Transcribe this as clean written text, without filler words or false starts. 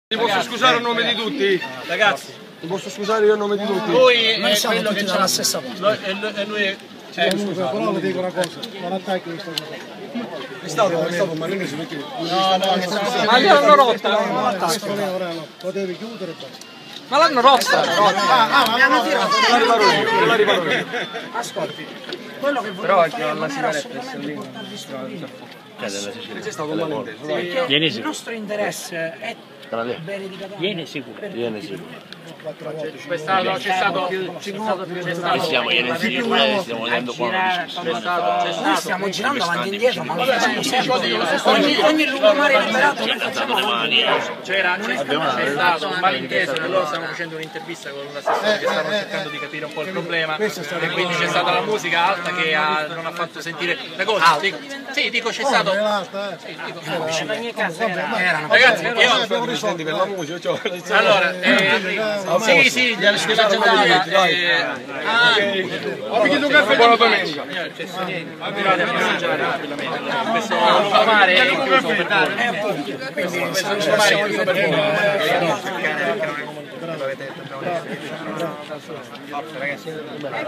Mi posso scusare a nome di tutti? Ragazzi, mi posso scusare io a nome di tutti? lui noi è siamo quello tutti che dalla stessa parte. E lui Però vi dico una cosa, non attacchi questa cosa. È stato un malinese perché... Ma li hanno rotta! Potevi chiudere e basta. Ma l'hanno rotta! Mi hanno tirato! La riparo io. Ascolti, quello che Però volevo anche fare alla non era sigaretta assolutamente portarvi sfortuna. C'è stato un malinteso. Perché Vieni il sicuro. nostro interesse è bene di Catania. Vieni sicuro. Viene sicuro. c'è stato Siamo ieri sicuro, stiamo vedendo qua. Noi stiamo girando avanti e indietro, ma lo facciamo sempre. Ogni lungomare liberato noi facciamo avanti. c'è stato un malinteso e loro stavano facendo un'intervista con un assessore che stavano cercando di capire un po' il problema e quindi c'è stata la musica alta che non ha fatto sentire la cosa. Sì, dico c'è stato. Ragazzi, Abbiamo risolti per la musica. allora, sì, gli hanno scusato Ho finito un caffè, buona domenica. arrivate a mangiare rapidamente. Questo lungomare è chiuso per voi.